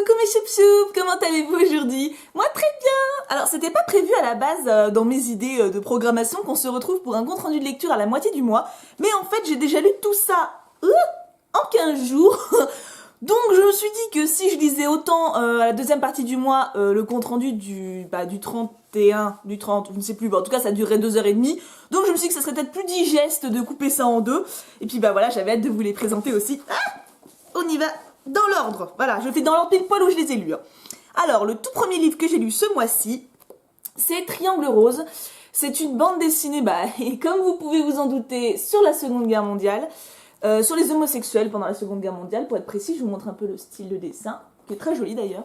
Coucou mes choup-choup, comment allez-vous aujourd'hui? Moi très bien. Alors c'était pas prévu à la base dans mes idées de programmation qu'on se retrouve pour un compte rendu de lecture à la moitié du mois, mais en fait j'ai déjà lu tout ça en 15 jours, donc je me suis dit que si je lisais autant à la deuxième partie du mois le compte rendu du 31, du 30, je ne sais plus, bon, en tout cas ça durerait 2h30, donc je me suis dit que ça serait peut-être plus digeste de couper ça en deux, et puis bah voilà, j'avais hâte de vous les présenter aussi. On y va dans l'ordre, voilà, je fais dans l'ordre pile poil où je les ai lus. Alors, le tout premier livre que j'ai lu ce mois-ci, c'est Triangle Rose. C'est une bande dessinée, et comme vous pouvez vous en douter, sur la Seconde Guerre mondiale, sur les homosexuels pendant la Seconde Guerre mondiale, pour être précis, je vous montre un peu le style de dessin, qui est très joli d'ailleurs.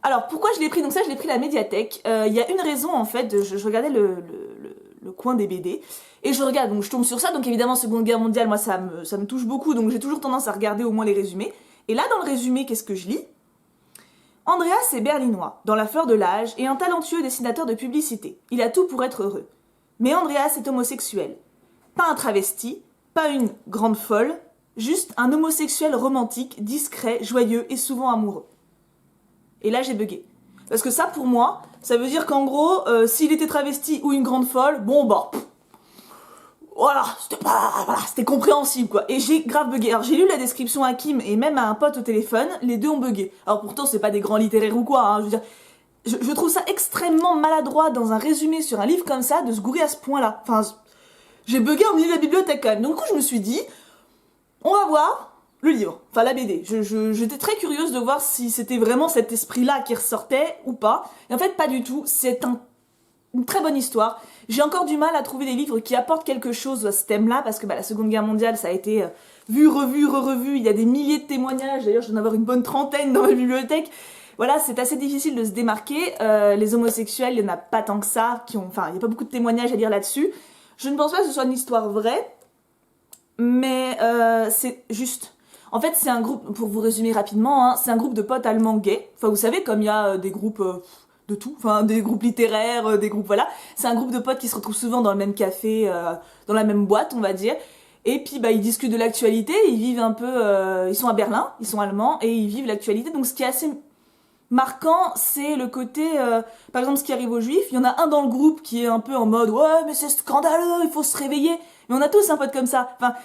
Alors, pourquoi je l'ai pris? Donc ça, je l'ai pris à la médiathèque. Il y a une raison, en fait, je regardais le coin des BD, et je regarde, donc je tombe sur ça, donc évidemment, Seconde Guerre mondiale, moi, ça me touche beaucoup, donc j'ai toujours tendance à regarder au moins les résumés. Et là, dans le résumé, qu'est-ce que je lis? Andreas est berlinois, dans la fleur de l'âge, et un talentueux dessinateur de publicité. Il a tout pour être heureux. Mais Andreas est homosexuel. Pas un travesti, pas une grande folle, juste un homosexuel romantique, discret, joyeux et souvent amoureux. Et là, j'ai bugué. Parce que ça, pour moi, ça veut dire qu'en gros, s'il était travesti ou une grande folle, voilà, c'était compréhensible quoi. Et j'ai grave bugué. Alors j'ai lu la description à Kim et même à un pote au téléphone, les deux ont bugué. Alors pourtant c'est pas des grands littéraires ou quoi, hein, je veux dire, je trouve ça extrêmement maladroit dans un résumé sur un livre comme ça de se gourer à ce point-là. Enfin, j'ai bugué au milieu de la bibliothèque quand même. Donc du coup je me suis dit, on va voir le livre, enfin la BD. J'étais très curieuse de voir si c'était vraiment cet esprit-là qui ressortait ou pas. Et en fait pas du tout, c'est une très bonne histoire. J'ai encore du mal à trouver des livres qui apportent quelque chose à ce thème-là, parce que la Seconde Guerre mondiale, ça a été vu, revu, re-revu, il y a des milliers de témoignages, d'ailleurs je dois en avoir une bonne trentaine dans ma bibliothèque. Voilà, c'est assez difficile de se démarquer. Les homosexuels, il n'y en a pas tant que ça, il n'y a pas beaucoup de témoignages à lire là-dessus. Je ne pense pas que ce soit une histoire vraie, mais c'est juste. En fait, c'est un groupe, pour vous résumer rapidement, hein, c'est un groupe de potes allemands gays. Enfin, vous savez, comme il y a des groupes... de tout, enfin des groupes littéraires, des groupes voilà. C'est un groupe de potes qui se retrouvent souvent dans le même café, dans la même boîte on va dire. Et puis ils discutent de l'actualité, ils vivent un peu, ils sont à Berlin, ils sont allemands et ils vivent l'actualité. Donc ce qui est assez marquant, c'est le côté, par exemple ce qui arrive aux juifs, il y en a un dans le groupe qui est un peu en mode ouais mais c'est scandaleux, il faut se réveiller. Mais on a tous un pote comme ça. Enfin,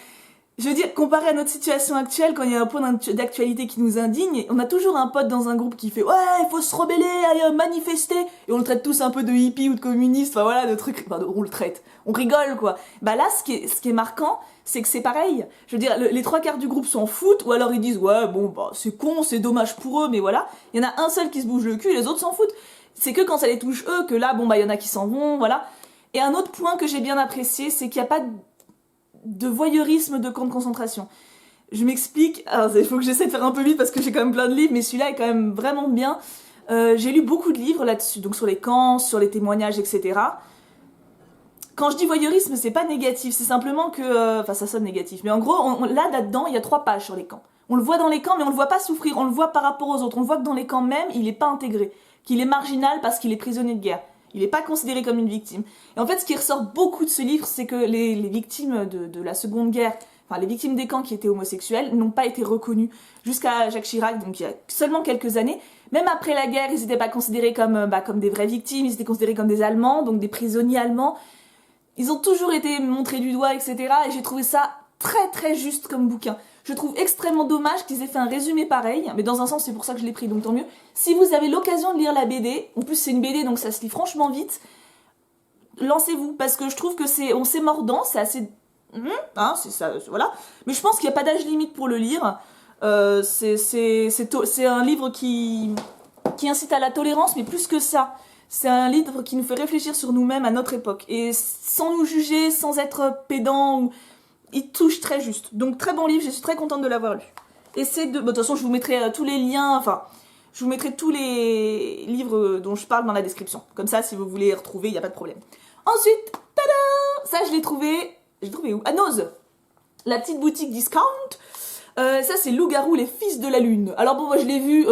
je veux dire, comparé à notre situation actuelle, quand il y a un point d'actualité qui nous indigne, on a toujours un pote dans un groupe qui fait « Ouais, il faut se rebeller, allez manifester !» Et on le traite tous un peu de hippie ou de communiste, enfin voilà, de trucs... Enfin, on le traite, on rigole quoi. Là, ce qui est marquant, c'est que c'est pareil. Je veux dire, les trois quarts du groupe s'en foutent, ou alors ils disent « Ouais, c'est con, c'est dommage pour eux, mais voilà. » Il y en a un seul qui se bouge le cul, et les autres s'en foutent. C'est que quand ça les touche eux, que là, il y en a qui s'en vont, voilà. Et un autre point que j'ai bien apprécié, c'est qu'il n'y a pas de voyeurisme de camp de concentration. Je m'explique, alors il faut que j'essaie de faire un peu vite parce que j'ai quand même plein de livres, mais celui-là est quand même vraiment bien. J'ai lu beaucoup de livres là-dessus, donc sur les camps, sur les témoignages, etc. Quand je dis voyeurisme, c'est pas négatif, c'est simplement que... Enfin, ça sonne négatif, mais en gros, là-dedans, il y a 3 pages sur les camps. On le voit dans les camps, mais on le voit pas souffrir, on le voit par rapport aux autres. On voit que dans les camps même, il est pas intégré, qu'il est marginal parce qu'il est prisonnier de guerre. Il n'est pas considéré comme une victime. Et en fait, ce qui ressort beaucoup de ce livre, c'est que les victimes de la Seconde Guerre, enfin les victimes des camps qui étaient homosexuels, n'ont pas été reconnues jusqu'à Jacques Chirac, donc il y a seulement quelques années. Même après la guerre, ils n'étaient pas considérés comme des vraies victimes, ils étaient considérés comme des Allemands, donc des prisonniers allemands. Ils ont toujours été montrés du doigt, etc. Et j'ai trouvé ça très très juste comme bouquin. Je trouve extrêmement dommage qu'ils aient fait un résumé pareil, mais dans un sens c'est pour ça que je l'ai pris, donc tant mieux. Si vous avez l'occasion de lire la BD, en plus c'est une BD donc ça se lit franchement vite, lancez-vous, parce que je trouve que c'est mordant, c'est assez... Hein, c'est ça, voilà. Mais je pense qu'il n'y a pas d'âge limite pour le lire. C'est un livre qui incite à la tolérance, mais plus que ça. C'est un livre qui nous fait réfléchir sur nous-mêmes à notre époque, et sans nous juger, sans être pédant ou... Il touche très juste. Donc très bon livre, je suis très contente de l'avoir lu. Et c'est de... de toute façon, je vous mettrai tous les liens, enfin, je vous mettrai tous les livres dont je parle dans la description. Comme ça, si vous voulez les retrouver, il n'y a pas de problème. Ensuite, tada! Ça, je l'ai trouvé... J'ai trouvé où? À Noz, la petite boutique discount. Ça, c'est Loup-garou, les fils de la lune. Alors bon, moi, je l'ai vu...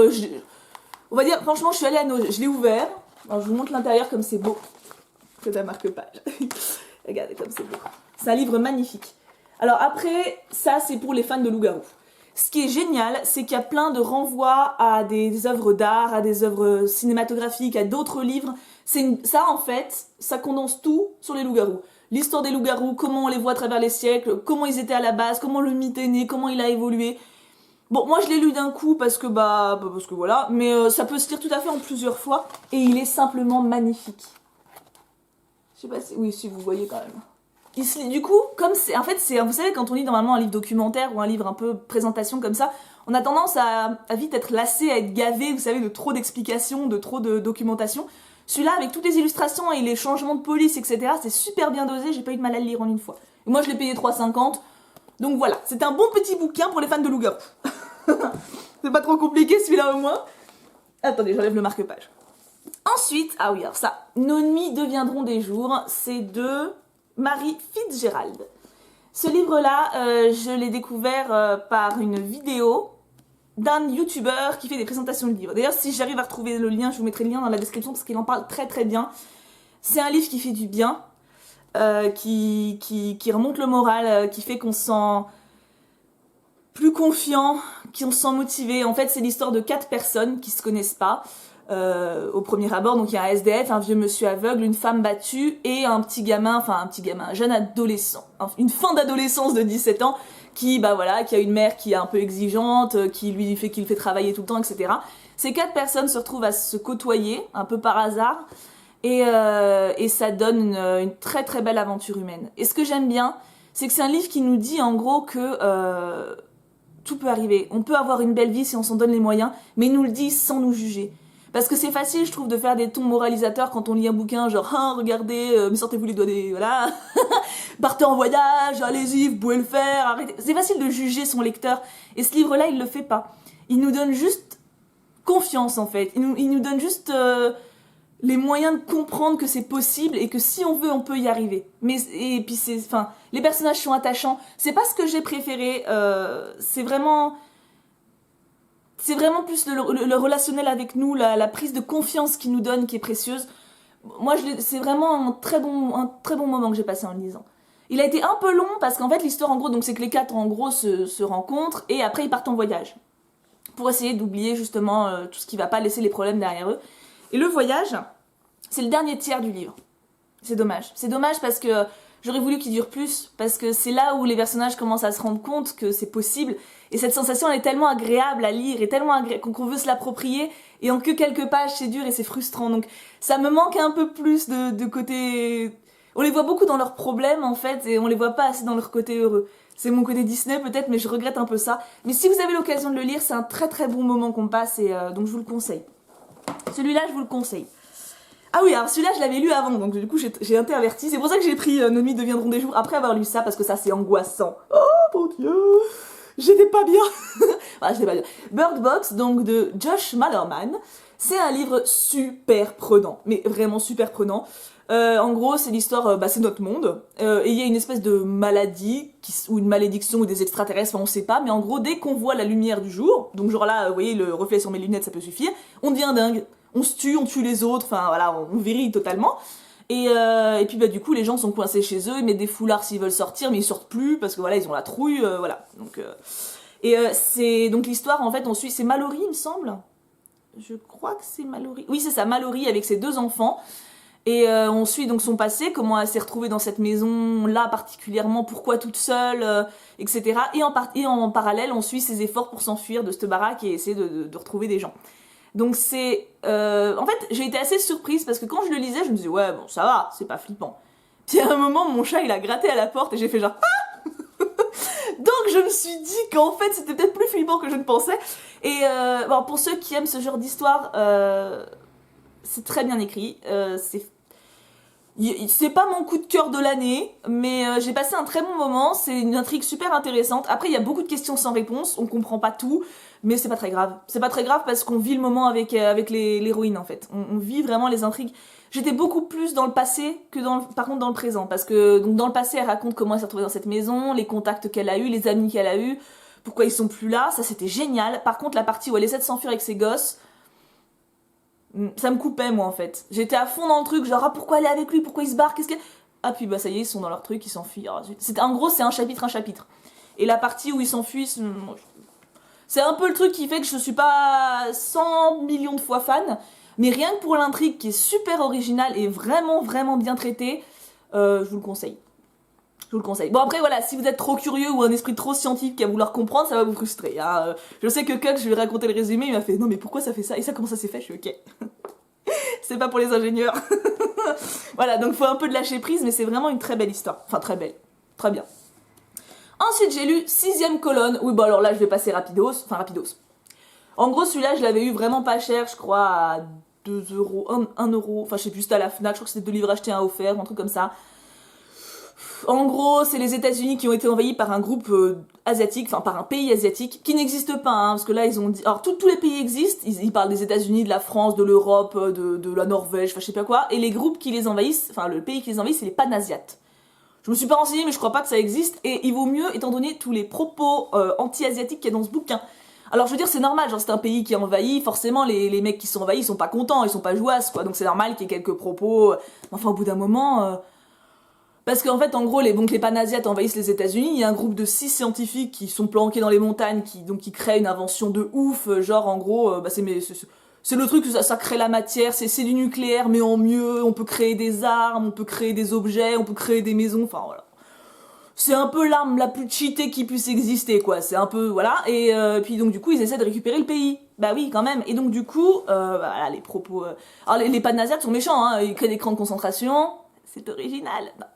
on va dire, franchement, je suis allée à Noz, je l'ai ouvert. Alors, je vous montre l'intérieur comme c'est beau. Que ça marque pas. Regardez comme c'est beau. C'est un livre magnifique. Alors après, ça c'est pour les fans de loup-garou. Ce qui est génial, c'est qu'il y a plein de renvois à des œuvres d'art, à des œuvres cinématographiques, à d'autres livres. Ça, en fait, ça condense tout sur les loups-garous. L'histoire des loups-garous, comment on les voit à travers les siècles, comment ils étaient à la base, comment le mythe est né, comment il a évolué. Bon, moi je l'ai lu d'un coup parce que parce que voilà, mais ça peut se lire tout à fait en plusieurs fois et il est simplement magnifique. Je sais pas si, oui, si vous voyez quand même. Il se lit, du coup, comme c'est, en fait, c'est, vous savez, quand on lit normalement un livre documentaire ou un livre un peu présentation comme ça, on a tendance à vite être lassé, à être gavé, vous savez, de trop d'explications, de trop de documentation. Celui-là, avec toutes les illustrations et les changements de police, etc., c'est super bien dosé, j'ai pas eu de mal à le lire en une fois. Et moi, je l'ai payé 3,50, donc voilà, c'est un bon petit bouquin pour les fans de loup-garou. C'est pas trop compliqué celui-là au moins. Attendez, j'enlève le marque-page. Ensuite, ah oui, alors ça, Nos nuits deviendront des jours, c'est de Mary Fitzgerald. Ce livre-là, je l'ai découvert par une vidéo d'un youtubeur qui fait des présentations de livres. D'ailleurs, si j'arrive à retrouver le lien, je vous mettrai le lien dans la description parce qu'il en parle très très bien. C'est un livre qui fait du bien, qui remonte le moral, qui fait qu'on se sent plus confiant, qu'on se sent motivé. En fait, c'est l'histoire de 4 personnes qui se connaissent pas au premier abord. Donc il y a un SDF, un vieux monsieur aveugle, une femme battue et un petit gamin, un jeune adolescent, une fin d'adolescence de 17 ans qui a une mère qui est un peu exigeante, qui le fait travailler tout le temps, etc. Ces 4 personnes se retrouvent à se côtoyer un peu par hasard et ça donne une très très belle aventure humaine. Et ce que j'aime bien, c'est que c'est un livre qui nous dit en gros que tout peut arriver. On peut avoir une belle vie si on s'en donne les moyens, mais ils nous le disent sans nous juger. Parce que c'est facile, je trouve, de faire des tons moralisateurs quand on lit un bouquin, genre, ah, regardez, mais sortez-vous les doigts des... Voilà, partez en voyage, allez-y, vous pouvez le faire, arrêtez. C'est facile de juger son lecteur, et ce livre-là, il le fait pas. Il nous donne juste confiance, en fait. Il nous donne juste les moyens de comprendre que c'est possible, et que si on veut, on peut y arriver. Et puis les personnages sont attachants. C'est pas ce que j'ai préféré, c'est vraiment plus le relationnel avec nous, la prise de confiance qu'il nous donne qui est précieuse. Moi, c'est vraiment un très bon moment que j'ai passé en le lisant. Il a été un peu long parce qu'en fait, l'histoire, en gros, donc c'est que les 4, en gros, se rencontrent et après, ils partent en voyage. Pour essayer d'oublier, justement, tout ce qui va pas laisser les problèmes derrière eux. Et le voyage, c'est le dernier tiers du livre. C'est dommage. C'est dommage parce que j'aurais voulu qu'il dure plus, parce que c'est là où les personnages commencent à se rendre compte que c'est possible. Et cette sensation, elle est tellement agréable à lire, et tellement agréable qu'on veut se l'approprier, et en que quelques pages, c'est dur et c'est frustrant. Donc ça me manque un peu plus de côté... On les voit beaucoup dans leurs problèmes, en fait, et on les voit pas assez dans leur côté heureux. C'est mon côté Disney, peut-être, mais je regrette un peu ça. Mais si vous avez l'occasion de le lire, c'est un très très bon moment qu'on passe, et donc je vous le conseille. Celui-là, je vous le conseille. Ah oui, alors celui-là, je l'avais lu avant, donc du coup, j'ai interverti. C'est pour ça que j'ai pris Nos nuits deviendront des jours après avoir lu ça, parce que ça, c'est angoissant. Oh mon Dieu, j'étais pas bien. Voilà, j'étais pas bien. Bird Box, donc de Josh Malerman, c'est un livre super prenant, mais vraiment super prenant. En gros, c'est l'histoire, c'est notre monde, et il y a une espèce de maladie, ou une malédiction, ou des extraterrestres, enfin on sait pas, mais en gros, dès qu'on voit la lumière du jour, donc genre là, vous voyez, le reflet sur mes lunettes, ça peut suffire, on devient dingue. On se tue, on tue les autres, enfin voilà, on virille totalement. Et puis du coup, les gens sont coincés chez eux, ils mettent des foulards s'ils veulent sortir, mais ils sortent plus, parce que voilà, ils ont la trouille, voilà. Donc, c'est donc l'histoire, en fait, on suit, c'est Mallory, il me semble. Je crois que c'est Mallory. Oui, c'est ça, Mallory avec ses 2 enfants. Et on suit donc son passé, comment elle s'est retrouvée dans cette maison-là particulièrement, pourquoi toute seule, etc. Et en parallèle, on suit ses efforts pour s'enfuir de cette baraque et essayer de retrouver des gens. Donc c'est... en fait, j'ai été assez surprise parce que quand je le lisais, je me disais, ouais, bon, ça va, c'est pas flippant. Puis à un moment, mon chat, il a gratté à la porte et j'ai fait genre... Ah. Donc je me suis dit qu'en fait, c'était peut-être plus flippant que je ne pensais. Et bon, pour ceux qui aiment ce genre d'histoire, c'est très bien écrit. C'est pas mon coup de cœur de l'année, mais j'ai passé un très bon moment, c'est une intrigue super intéressante. Après, il y a beaucoup de questions sans réponse, on comprend pas tout, mais c'est pas très grave. C'est pas très grave parce qu'on vit le moment avec l'héroïne, en fait. On vit vraiment les intrigues. J'étais beaucoup plus dans le passé que par contre dans le présent, parce que donc dans le passé, elle raconte comment elle s'est retrouvée dans cette maison, les contacts qu'elle a eus, les amis qu'elle a eus, pourquoi ils sont plus là, ça c'était génial. Par contre, la partie où elle essaie de s'enfuir avec ses gosses, ça me coupait, moi, en fait. J'étais à fond dans le truc, genre, ah, pourquoi elle est avec lui, pourquoi il se barre, qu'est-ce que... Ah, puis, ça y est, ils sont dans leur truc, ils s'enfuient. En gros, c'est un chapitre. Et la partie où ils s'enfuient, C'est un peu le truc qui fait que je suis pas 100 millions de fois fan, mais rien que pour l'intrigue qui est super originale et vraiment vraiment bien traitée, je vous le conseille. Je vous le conseille. Bon après voilà, si vous êtes trop curieux ou un esprit trop scientifique à vouloir comprendre, ça va vous frustrer. Hein. Je sais que Kuk, je lui ai raconté le résumé, il m'a fait non mais pourquoi ça fait ça? Et ça comment ça s'est fait? Je suis ok. C'est pas pour les ingénieurs. Voilà, donc faut un peu de lâcher prise, mais c'est vraiment une très belle histoire. Enfin très belle. Très bien. Ensuite j'ai lu 6ème colonne. Oui bah alors là je vais passer rapidos. Enfin rapidos. En gros celui-là je l'avais eu vraiment pas cher, je crois à 2 euros, 1 euro. Enfin je sais plus, c'était à la FNAC, je crois que c'était 2 livres achetés, un offert, un truc comme ça. En gros, c'est les États-Unis qui ont été envahis par un groupe asiatique, enfin par un pays asiatique qui n'existe pas, hein, parce que là ils ont dit, alors tous les pays existent, ils parlent des États-Unis, de la France, de l'Europe, de la Norvège, enfin je sais pas quoi, et les groupes qui les envahissent, enfin le pays qui les envahit, c'est les Panasiates. Je me suis pas renseignée, mais je crois pas que ça existe, et il vaut mieux étant donné tous les propos anti-asiatiques qu'il y a dans ce bouquin. Alors je veux dire c'est normal, genre c'est un pays qui est envahi, forcément les mecs qui sont envahis ils sont pas contents, ils sont pas jouasses quoi, donc c'est normal qu'il y ait quelques propos, enfin au bout d'un moment... Parce qu'en fait, en gros, les Panasiates envahissent les États-Unis. Il y a un groupe de 6 scientifiques qui sont planqués dans les montagnes, qui créent une invention de ouf. Genre, en gros, c'est le truc, ça crée la matière, c'est du nucléaire, mais en mieux. On peut créer des armes, on peut créer des objets, on peut créer des maisons. Enfin, voilà. C'est un peu l'arme la plus cheatée qui puisse exister, quoi. C'est un peu, voilà. Et puis, donc, du coup, ils essaient de récupérer le pays. Bah oui, quand même. Et donc, du coup, voilà, les propos... Alors, les Panasiates sont méchants, hein. Ils créent des camps de concentration. C'est original. Non.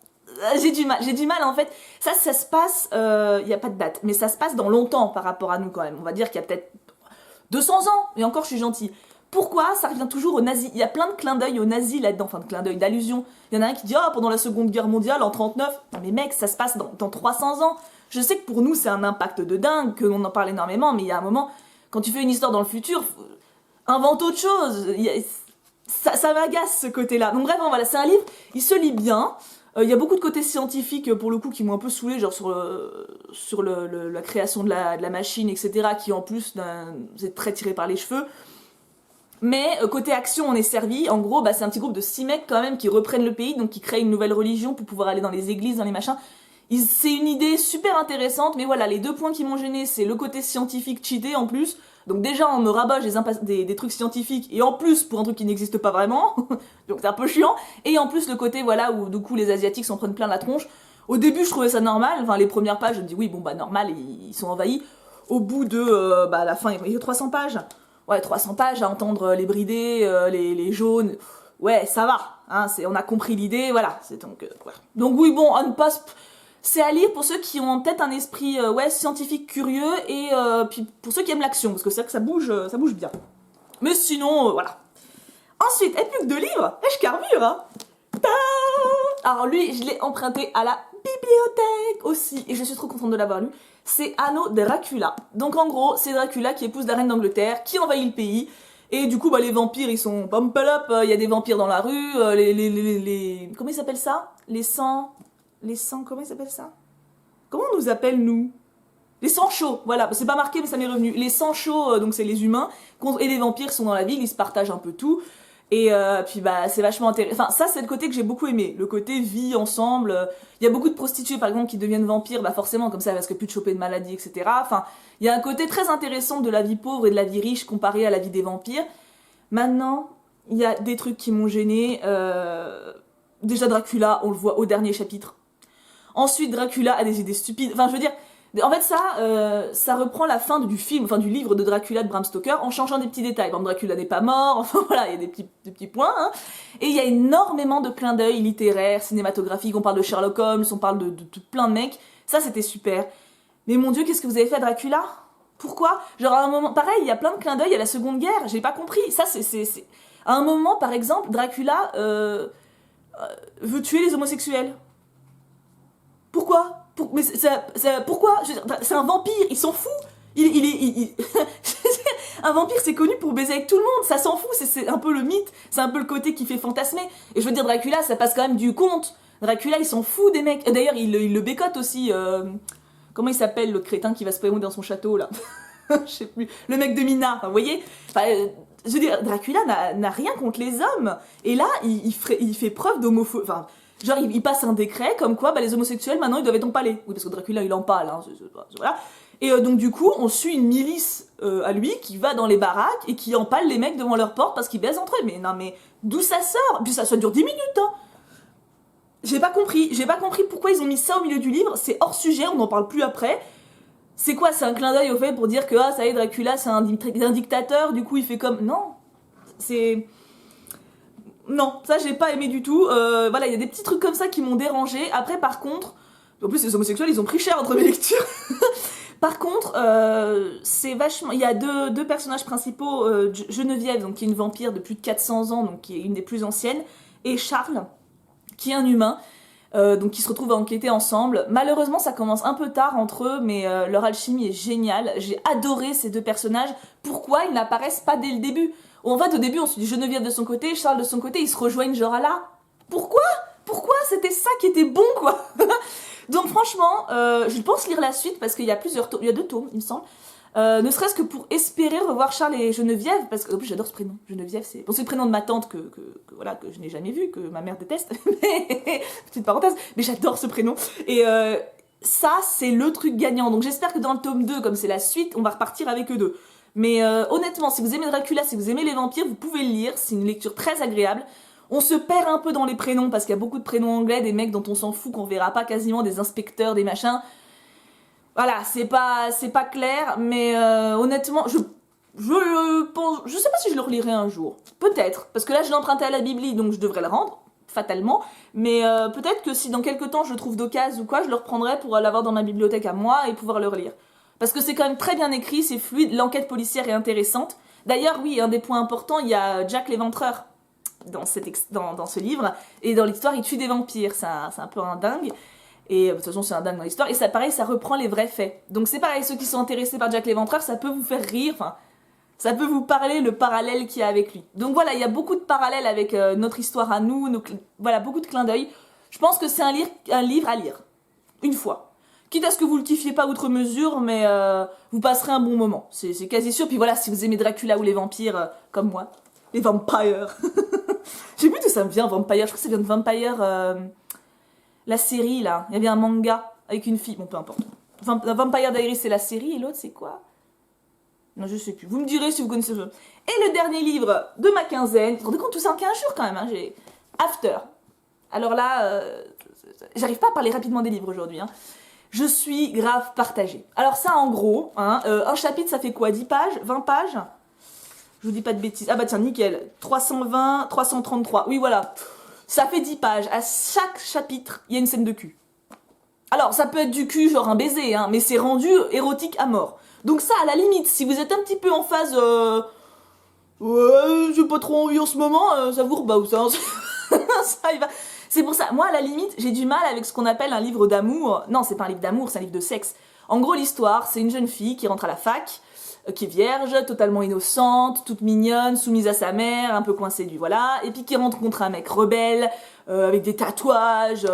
J'ai du mal en fait. Ça se passe, il y a pas de date, mais ça se passe dans longtemps par rapport à nous quand même. On va dire qu'il y a peut-être 200 ans, et encore je suis gentille. Pourquoi ça revient toujours aux nazis? Il y a plein de clins d'œil aux nazis là-dedans, enfin de clins d'œil, d'allusions. Il y en a un qui dit oh pendant la Seconde Guerre mondiale en 39. Non mais mec, ça se passe dans 300 ans. Je sais que pour nous c'est un impact de dingue, que l'on en parle énormément, mais il y a un moment quand tu fais une histoire dans le futur, invente autre chose. Ça m'agace ce côté-là. Donc bref, voilà, c'est un livre, il se lit bien. Il y a beaucoup de côtés scientifiques pour le coup qui m'ont un peu saoulé, genre sur la création de la machine, etc. qui en plus c'est très tiré par les cheveux. Mais côté action, on est servi. En gros, c'est un petit groupe de 6 mecs quand même qui reprennent le pays, donc qui créent une nouvelle religion pour pouvoir aller dans les églises, dans les machins. C'est une idée super intéressante, mais voilà, les 2 points qui m'ont gêné, c'est le côté scientifique cheaté en plus. Donc déjà, on me rabâche des trucs scientifiques, et en plus, pour un truc qui n'existe pas vraiment, donc c'est un peu chiant. Et en plus, le côté, voilà, où du coup, les Asiatiques s'en prennent plein la tronche. Au début, je trouvais ça normal, enfin, les premières pages, je me dis, oui, bon, normal, ils sont envahis. Au bout de, à la fin, il y a 300 pages. Ouais, 300 pages à entendre les bridés, les jaunes. Ouais, ça va, hein, on a compris l'idée, voilà. Donc oui, bon, on passe... C'est à lire pour ceux qui ont peut-être un esprit scientifique curieux et puis pour ceux qui aiment l'action, parce que c'est vrai que ça bouge bien. Mais sinon, voilà. Ensuite, et plus que 2 livres, et je carbure, hein. Alors lui, je l'ai emprunté à la bibliothèque aussi, et je suis trop contente de l'avoir lu. C'est Anno Dracula. Donc en gros, c'est Dracula qui épouse la reine d'Angleterre, qui envahit le pays, et du coup, les vampires, ils sont pump up, il y a des vampires dans la rue, comment ils s'appellent ça? Les sangs, comment ils s'appellent ça? Comment on nous appelle, nous? Les sangs chauds, voilà, c'est pas marqué mais ça m'est revenu. Les sangs chauds, donc c'est les humains, et les vampires sont dans la ville, ils se partagent un peu tout. Et puis c'est vachement intéressant. Enfin, ça c'est le côté que j'ai beaucoup aimé, le côté vie ensemble. Il y a beaucoup de prostituées par exemple qui deviennent vampires, forcément comme ça elles risquent plus de choper de maladies, etc. Enfin, il y a un côté très intéressant de la vie pauvre et de la vie riche comparé à la vie des vampires. Maintenant, il y a des trucs qui m'ont gêné. Déjà Dracula, on le voit au dernier chapitre. Ensuite, Dracula a des idées stupides. Enfin, je veux dire, en fait, ça reprend la fin du film, enfin du livre de Dracula de Bram Stoker en changeant des petits détails. Bon, Dracula n'est pas mort, enfin voilà, il y a des petits points. Hein. Et il y a énormément de clins d'œil littéraires, cinématographiques. On parle de Sherlock Holmes, on parle de plein de mecs. Ça, c'était super. Mais mon Dieu, qu'est-ce que vous avez fait à Dracula? Pourquoi? Genre, à un moment, pareil, il y a plein de clins d'œil à la Seconde Guerre. J'ai pas compris. Ça, c'est... À un moment, par exemple, Dracula veut tuer les homosexuels. Pourquoi? Mais pourquoi? C'est un vampire, il s'en fout. Un vampire, c'est connu pour baiser avec tout le monde, ça s'en fout, c'est un peu le mythe, c'est un peu le côté qui fait fantasmer. Et je veux dire, Dracula, ça passe quand même du conte. Dracula, il s'en fout des mecs. D'ailleurs, il le bécote aussi. Comment il s'appelle, le crétin qui va se prémouiller dans son château, là? Je sais plus. Le mec de Mina, vous voyez? Je veux dire, Dracula n'a rien contre les hommes. Et là, il fait preuve d'homophobie. Enfin, genre, il passe un décret comme quoi les homosexuels, maintenant, ils doivent être empalés. Oui, parce que Dracula, il empale, hein, voilà. Et donc du coup, on suit une milice à lui qui va dans les baraques et qui empale les mecs devant leur porte parce qu'ils baisent entre eux. Mais non, mais d'où ça sort? Puis ça dure 10 minutes, hein. J'ai pas compris pourquoi ils ont mis ça au milieu du livre. C'est hors sujet, on n'en parle plus après. C'est quoi? C'est un clin d'œil au fait pour dire que ah ça y est, Dracula c'est un dictateur, du coup il fait comme... Non, c'est... Non, ça j'ai pas aimé du tout. Voilà, il y a des petits trucs comme ça qui m'ont dérangé. Après par contre, en plus les homosexuels ils ont pris cher entre mes lectures. Par contre, c'est vachement... Il y a deux personnages principaux, Geneviève, donc qui est une vampire de plus de 400 ans, donc qui est une des plus anciennes, et Charles, qui est un humain, donc qui se retrouvent à enquêter ensemble. Malheureusement, ça commence un peu tard entre eux, mais leur alchimie est géniale. J'ai adoré ces deux personnages. Pourquoi ils n'apparaissent pas dès le début? En fait, au début, on se dit Geneviève de son côté, Charles de son côté, ils se rejoignent genre à là. Pourquoi? C'était ça qui était bon, quoi. Donc franchement, je pense lire la suite parce qu'il y a plusieurs tomes, il y a 2 tomes, il me semble. Ne serait-ce que pour espérer revoir Charles et Geneviève, parce que en plus j'adore ce prénom. Geneviève, c'est le prénom de ma tante que je n'ai jamais vu, que ma mère déteste. Mais, petite parenthèse, mais j'adore ce prénom. Et ça, c'est le truc gagnant. Donc j'espère que dans le tome 2, comme c'est la suite, on va repartir avec eux deux. Mais honnêtement, si vous aimez Dracula, si vous aimez les vampires, vous pouvez le lire. C'est une lecture très agréable. On se perd un peu dans les prénoms parce qu'il y a beaucoup de prénoms anglais, des mecs dont on s'en fout, qu'on verra pas quasiment, des inspecteurs, des machins. Voilà, c'est pas clair, mais honnêtement, je pense, je sais pas si je le relirai un jour. Peut-être, parce que là je l'ai emprunté à la Bibli, donc je devrais le rendre, fatalement. Mais peut-être que si dans quelques temps je le trouve d'occasion ou quoi, je le reprendrai pour l'avoir dans ma bibliothèque à moi et pouvoir le relire. Parce que c'est quand même très bien écrit, c'est fluide, l'enquête policière est intéressante. D'ailleurs, oui, un des points importants, il y a Jack l'Éventreur dans ce livre, et dans l'histoire, il tue des vampires, c'est un peu un dingue. Et de toute façon, c'est un dingue dans l'histoire. Et ça, pareil, ça reprend les vrais faits. Donc c'est pareil, ceux qui sont intéressés par Jack l'Éventreur, ça peut vous faire rire, enfin, ça peut vous parler le parallèle qu'il y a avec lui. Donc voilà, il y a beaucoup de parallèles avec notre histoire à nous, voilà, beaucoup de clins d'œil. Je pense que c'est un livre à lire, une fois. Quitte à ce que vous le kiffiez pas outre mesure, mais vous passerez un bon moment. C'est quasi sûr. Puis voilà, si vous aimez Dracula ou les vampires, comme moi, les vampires. Je sais plus d'où ça me vient, Vampire. Je crois que ça vient de Vampire... la série, là. Il y avait un manga avec une fille. Bon, peu importe. Vampire Diaries, c'est la série. Et l'autre, c'est quoi? Non, je sais plus. Vous me direz si vous connaissez. Et le dernier livre de ma quinzaine. Vous vous rendez compte, tout ça en 15 jours, quand même. Hein, j'ai After. Alors là, j'arrive pas à parler rapidement des livres aujourd'hui. Hein. Je suis grave partagée. Alors ça, en gros, hein, un chapitre, ça fait quoi? 10 pages? 20 pages? Je vous dis pas de bêtises. Ah bah tiens, nickel. 320, 333. Oui, voilà. Ça fait 10 pages. À chaque chapitre, il y a une scène de cul. Alors, ça peut être du cul, genre un baiser, hein, mais c'est rendu érotique à mort. Donc ça, à la limite, si vous êtes un petit peu en phase... ouais, j'ai pas trop envie en ce moment, ça vous rebat ou ça, ça il va... C'est pour ça, moi, à la limite, j'ai du mal avec ce qu'on appelle un livre d'amour. Non, c'est pas un livre d'amour, c'est un livre de sexe. En gros, l'histoire, c'est une jeune fille qui rentre à la fac, qui est vierge, totalement innocente, toute mignonne, soumise à sa mère, un peu coincée du voilà, et puis qui rencontre un mec rebelle, avec des tatouages,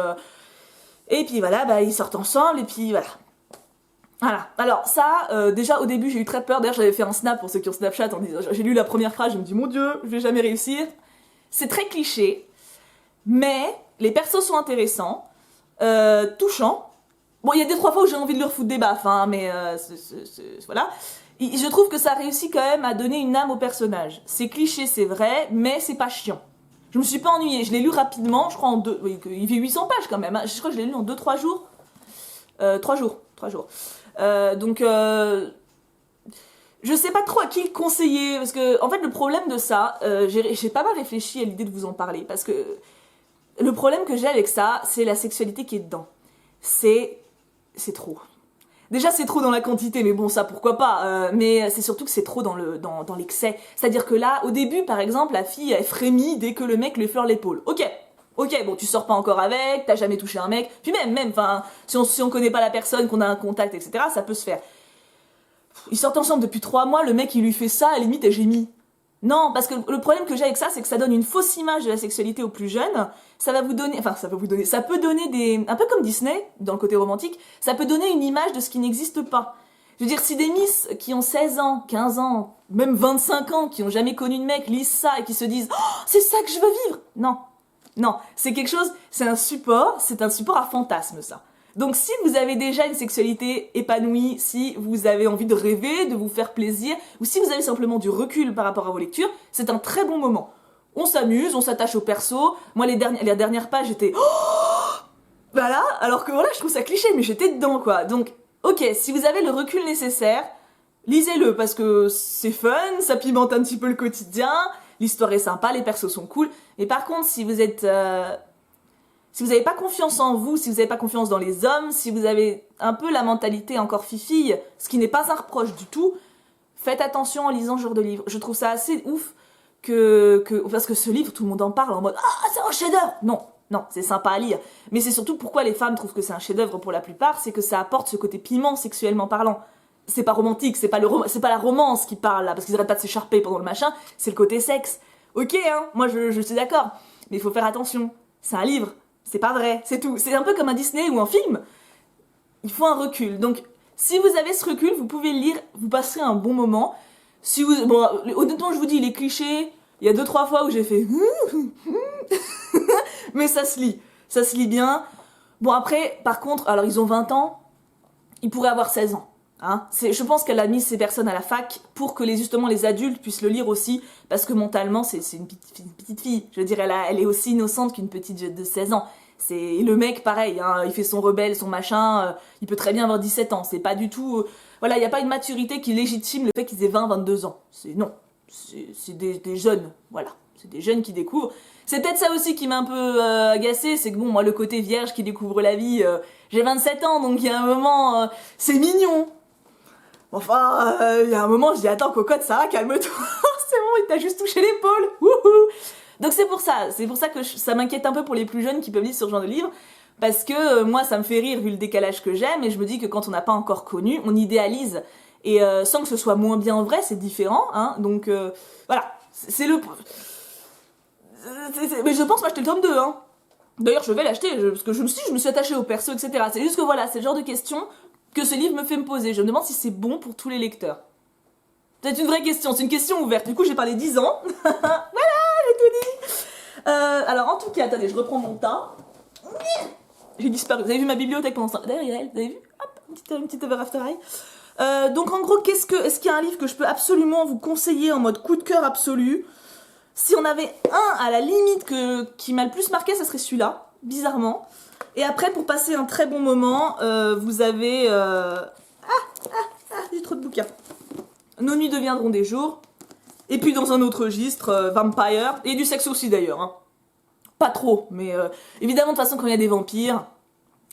et puis voilà, bah, ils sortent ensemble, et puis voilà. Voilà, alors ça, déjà au début j'ai eu très peur, d'ailleurs j'avais fait un snap pour ceux qui ont Snapchat en disant, j'ai lu la première phrase, je me dis mon dieu, je vais jamais réussir. C'est très cliché, mais les persos sont intéressants, touchants. Bon, il y a des 3 fois où j'ai envie de leur foutre des baffes, hein, mais voilà. Et je trouve que ça réussit quand même à donner une âme au personnage. C'est cliché, c'est vrai, mais c'est pas chiant. Je me suis pas ennuyée, je l'ai lu rapidement, je crois en 2... Oui, il fait 800 pages quand même, hein. Je crois que je l'ai lu en 2-3 jours. 3 jours. Donc, je sais pas trop à qui le conseiller, parce que, en fait, le problème de ça, j'ai pas mal réfléchi à l'idée de vous en parler, parce que le problème que j'ai avec ça, c'est la sexualité qui est dedans. C'est trop. Déjà, c'est trop dans la quantité, mais bon, ça, pourquoi pas. Mais c'est surtout que c'est trop dans l'excès. C'est-à-dire que là, au début, par exemple, la fille, elle frémit dès que le mec lui effleure l'épaule. Ok, bon, tu sors pas encore avec, t'as jamais touché un mec. Puis même, enfin, si on connaît pas la personne, qu'on a un contact, etc., ça peut se faire. Ils sortent ensemble depuis 3 mois, le mec, il lui fait ça, à la limite, elle gémit. Non, parce que le problème que j'ai avec ça, c'est que ça donne une fausse image de la sexualité aux plus jeunes. Ça peut donner un peu comme Disney, dans le côté romantique, ça peut donner une image de ce qui n'existe pas. Je veux dire, si des miss qui ont 16 ans, 15 ans, même 25 ans, qui ont jamais connu de mec, lisent ça et qui se disent « Oh, c'est ça que je veux vivre !» Non, c'est quelque chose, c'est un support à fantasme, ça. Donc si vous avez déjà une sexualité épanouie, si vous avez envie de rêver, de vous faire plaisir, ou si vous avez simplement du recul par rapport à vos lectures, c'est un très bon moment. On s'amuse, on s'attache au perso. Moi, les dernières pages, j'étais... Oh, voilà, alors que voilà, je trouve ça cliché, mais j'étais dedans, quoi. Donc, ok, si vous avez le recul nécessaire, lisez-le, parce que c'est fun, ça pimente un petit peu le quotidien, l'histoire est sympa, les persos sont cool. Mais par contre, si vous êtes... si vous n'avez pas confiance en vous, si vous n'avez pas confiance dans les hommes, si vous avez un peu la mentalité encore fifille, ce qui n'est pas un reproche du tout, faites attention en lisant ce genre de livre. Je trouve ça assez ouf parce que ce livre, tout le monde en parle en mode « Ah, c'est un chef-d'œuvre !» Non, c'est sympa à lire. Mais c'est surtout pourquoi les femmes trouvent que c'est un chef-d'œuvre pour la plupart, c'est que ça apporte ce côté piment sexuellement parlant. C'est pas romantique, c'est pas la romance qui parle là, parce qu'ils arrêtent pas de s'écharper pendant le machin, c'est le côté sexe. Ok, hein, moi je suis d'accord, mais il faut faire attention. C'est un livre. C'est pas vrai, c'est tout. C'est un peu comme un Disney ou un film. Il faut un recul. Donc, si vous avez ce recul, vous pouvez le lire, vous passerez un bon moment. Si vous, bon, honnêtement, je vous dis, les clichés, il y a 2-3 fois où j'ai fait... Mais ça se lit. Ça se lit bien. Bon, après, par contre, alors ils ont 20 ans, ils pourraient avoir 16 ans. Hein. Je pense qu'elle a mis ces personnes à la fac pour que justement les adultes puissent le lire aussi, parce que mentalement c'est une petite fille. Je veux dire, elle est aussi innocente qu'une petite de 16 ans. Et le mec pareil, hein, il fait son rebelle, son machin, il peut très bien avoir 17 ans. C'est pas du tout... voilà, il n'y a pas une maturité qui légitime le fait qu'ils aient 20-22 ans. Non, c'est des jeunes, voilà. C'est des jeunes qui découvrent. C'est peut-être ça aussi qui m'a un peu agacée, c'est que bon, moi le côté vierge qui découvre la vie, j'ai 27 ans, donc il y a un moment, c'est mignon. Enfin, il y a un moment, je dis, attends, cocotte, ça va, calme-toi, c'est bon, il t'a juste touché l'épaule, wouhou. Donc c'est pour ça que ça m'inquiète un peu pour les plus jeunes qui peuvent lire ce genre de livre, parce que moi, ça me fait rire vu le décalage que j'aime, et je me dis que quand on n'a pas encore connu, on idéalise, et sans que ce soit moins bien vrai, c'est différent, hein, donc voilà, c'est le... Mais je pense m'acheter le tome 2, hein. D'ailleurs, je vais l'acheter, parce que je me suis attachée au perso, etc. C'est juste que voilà, c'est le genre de questions que ce livre me fait me poser. Je me demande si c'est bon pour tous les lecteurs. C'est une vraie question, c'est une question ouverte. Du coup, j'ai parlé 10 ans. Voilà, j'ai tout dit. Alors, en tout cas, attendez, je reprends mon tas. J'ai disparu. Vous avez vu ma bibliothèque pendant ce temps? Derrière elle, vous avez vu? Hop, une petite Ever After Eye. Donc, en gros, est-ce qu'il y a un livre que je peux absolument vous conseiller en mode coup de cœur absolu? Si on avait un à la limite qui m'a le plus marqué, ça serait celui-là, bizarrement. Et après, pour passer un très bon moment, vous avez... j'ai trop de bouquins. Nos nuits deviendront des jours. Et puis dans un autre registre, Vampire. Et du sexe aussi d'ailleurs. Hein. Pas trop, mais évidemment de toute façon quand il y a des vampires...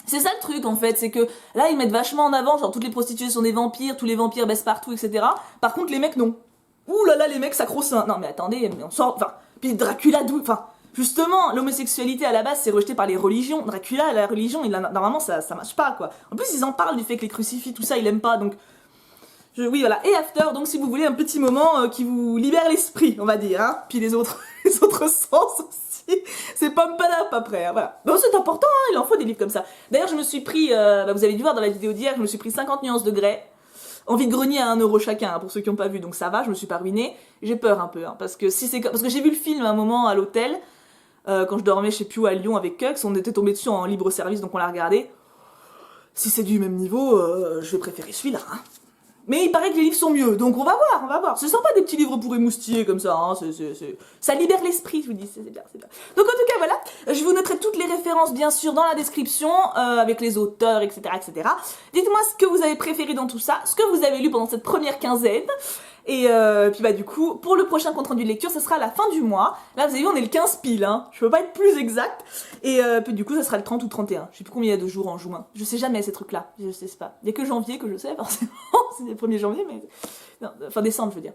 C'est ça le truc en fait, c'est que là ils mettent vachement en avant, genre toutes les prostituées sont des vampires, tous les vampires baissent partout, etc. Par contre les mecs non. Ouh là là, les mecs sacro-saints. Non mais attendez, mais on sort... Enfin, puis Dracula, enfin, justement, l'homosexualité à la base, c'est rejeté par les religions. Dracula, la religion, normalement, ça marche pas, quoi. En plus, ils en parlent du fait que les crucifix, tout ça, il aime pas, donc... Oui, voilà. Et After, donc si vous voulez un petit moment qui vous libère l'esprit, on va dire, hein. Puis les autres sens aussi. C'est pas up après, hein, voilà. Bon, c'est important, hein, il en faut des livres comme ça. D'ailleurs, je me suis pris, vous avez dû voir dans la vidéo d'hier, je me suis pris 50 nuances de Grey. Envie de grenier à 1 € chacun, hein, pour ceux qui n'ont pas vu, donc ça va, je me suis pas ruinée. J'ai peur un peu, hein, parce que j'ai vu le film à un moment à l'hôtel, quand je dormais, je sais plus où, à Lyon avec Cux, on était tombé dessus en libre service, donc on l'a regardé. Si c'est du même niveau, je vais préférer celui-là, hein. Mais il paraît que les livres sont mieux, donc on va voir. C'est sympa des petits livres pour émoustiller comme ça, hein, ça libère l'esprit, je vous dis, c'est bien. Donc en tout cas, voilà, je vous noterai toutes les références, bien sûr, dans la description, avec les auteurs, etc., etc. Dites-moi ce que vous avez préféré dans tout ça, ce que vous avez lu pendant cette première quinzaine, et puis bah du coup, pour le prochain compte rendu de lecture, ce sera à la fin du mois. Là, vous avez vu, on est le 15 pile, hein, je peux pas être plus exact, et puis du coup, ça sera le 30 ou 31, je sais plus combien il y a de jours en juin, je sais jamais ces trucs-là, je sais pas. Il y a que janvier que je sais, forcément, c'est le 1er janvier, mais... Non, fin décembre, je veux dire.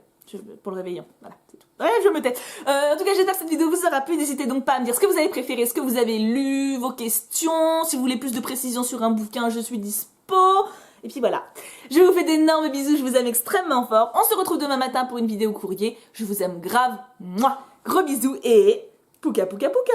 Pour le réveillon. Voilà, c'est tout. Ouais, je me tais. En tout cas, j'espère que cette vidéo vous aura plu. N'hésitez donc pas à me dire ce que vous avez préféré, ce que vous avez lu, vos questions. Si vous voulez plus de précision sur un bouquin, je suis dispo. Et puis voilà. Je vous fais d'énormes bisous. Je vous aime extrêmement fort. On se retrouve demain matin pour une vidéo courrier. Je vous aime grave. Mouah. Gros bisous et... Pouka pouka pouka.